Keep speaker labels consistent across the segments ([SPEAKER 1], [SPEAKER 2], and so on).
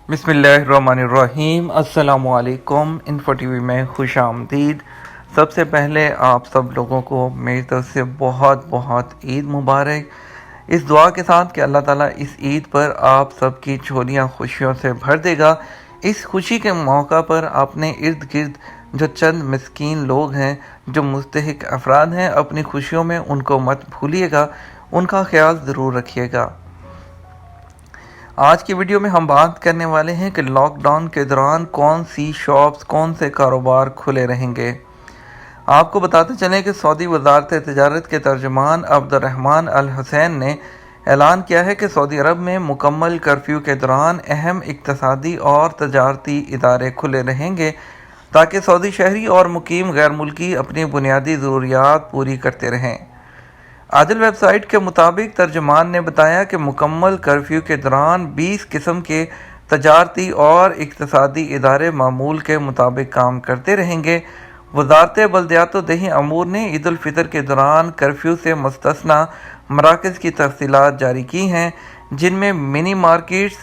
[SPEAKER 1] बिस्मिल्लाहिर्रहमानिर्रहीम। अस्सलामुअलैकुम। Info TV में खुश आमदीद। सबसे पहले आप सब लोगों को मेरी तरफ से बहुत बहुत ईद मुबारक। इस दुआ के साथ कि अल्लाह ताला इस ईद पर आप सबकी झोलियाँ खुशियों से भर देगा। इस खुशी के मौका पर अपने इर्द गिर्द जो चंद मिस्कीन लोग हैं, जो मुस्तहिक अफराद हैं, अपनी खुशियों में उनको मत भूलिएगा, उनका ख्याल ज़रूर रखिएगा। आज की वीडियो में हम बात करने वाले हैं कि लॉकडाउन के दौरान कौन सी शॉप्स, कौन से कारोबार खुले रहेंगे। आपको बताते चलें कि सऊदी वज़ारत तिजारत के तर्जुमान अब्दुर्रहमान अल हुसैन ने ऐलान किया है कि सऊदी अरब में मुकम्मल कर्फ्यू के दौरान अहम इक़्तिसादी और तजारती इदारे खुले रहेंगे ताकि सऊदी शहरी और मुकीम गैर मुल्की अपनी बुनियादी ज़रूरियात पूरी करते रहें। आदिल वेबसाइट के मुताबिक तर्जुमान ने बताया कि मुकम्मल कर्फ्यू के दौरान 20 किस्म के तजारती और इक़्तिसादी इदारे मामूल के मुताबिक काम करते रहेंगे। वज़ारत बल्दियात व देही अमूर ने ईद उल फितर के दौरान कर्फ्यू से मुस्तस्ना मराकज़ की तफसीलात जारी की हैं, जिनमें mini markets,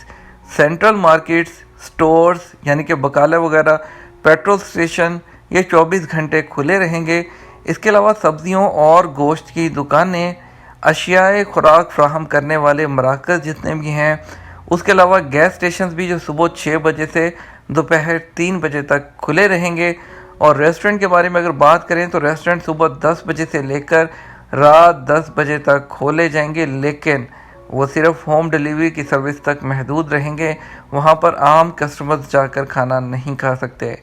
[SPEAKER 1] central markets, stores यानी कि बकाले वगैरह, पेट्रोल स्टेशन ये 24 घंटे खुले रहेंगे। इसके अलावा सब्जियों और गोश्त की दुकानें, अशियाए खुराक फ्राहम करने वाले मराकज़ जितने भी हैं, उसके अलावा गैस स्टेशन भी जो सुबह 6 बजे से दोपहर 3 बजे तक खुले रहेंगे। और रेस्टोरेंट के बारे में अगर बात करें तो रेस्टोरेंट सुबह 10 बजे से लेकर रात 10 बजे तक खोले जाएंगे, लेकिन वो सिर्फ होम डिलीवरी की सर्विस तक महदूद रहेंगे। वहाँ पर आम कस्टमर्स जाकर खाना नहीं खा सकते।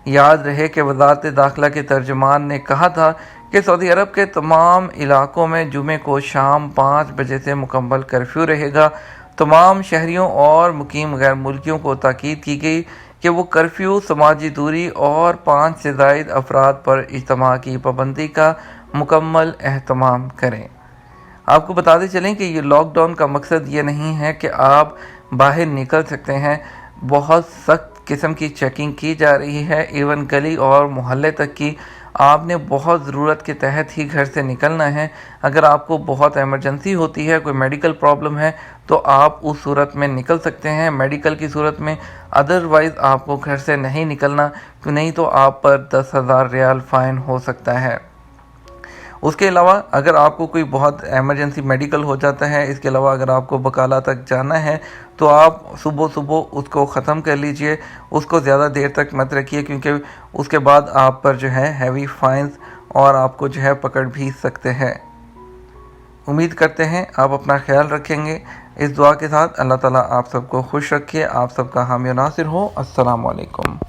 [SPEAKER 1] याद रहे कि वज़ारत दाखिला के तर्जुमान ने कहा था कि सऊदी अरब के तमाम इलाकों में जुमे को शाम 5 बजे से मुकम्मल कर्फ्यू रहेगा। तमाम शहरियों और मुकीम गैर मुल्कियों को ताकीद की गई कि वो कर्फ्यू, समाजी दूरी और 5 से ज़ायद अफराद पर इज्तिमा की पाबंदी का मुकम्मल एहतमाम करें। आपको बताते चलें कि ये लॉकडाउन का मकसद ये नहीं है कि आप बाहर निकल सकते हैं। बहुत सख्त किस्म की चेकिंग की जा रही है, इवन गली और मोहल्ले तक की। आपने बहुत ज़रूरत के तहत ही घर से निकलना है। अगर आपको बहुत इमरजेंसी होती है, कोई मेडिकल प्रॉब्लम है, तो आप उस सूरत में निकल सकते हैं मेडिकल की सूरत में। अदरवाइज़ आपको घर से नहीं निकलना, नहीं तो आप पर 10,000 रियाल फ़ाइन हो सकता है। उसके अलावा अगर आपको कोई बहुत एमरजेंसी मेडिकल हो जाता है, इसके अलावा अगर आपको बकाला तक जाना है, तो आप सुबह सुबह उसको ख़त्म कर लीजिए, उसको ज़्यादा देर तक मत रखिए, क्योंकि उसके बाद आप पर जो है हैवी फाइन्स और आपको जो है पकड़ भी सकते हैं। उम्मीद करते हैं आप अपना ख्याल रखेंगे। इस दुआ के साथ अल्लाह ताला आप सबको खुश रखे, आप सबका हामी नासिर हो। अस्सलाम वालेकुम।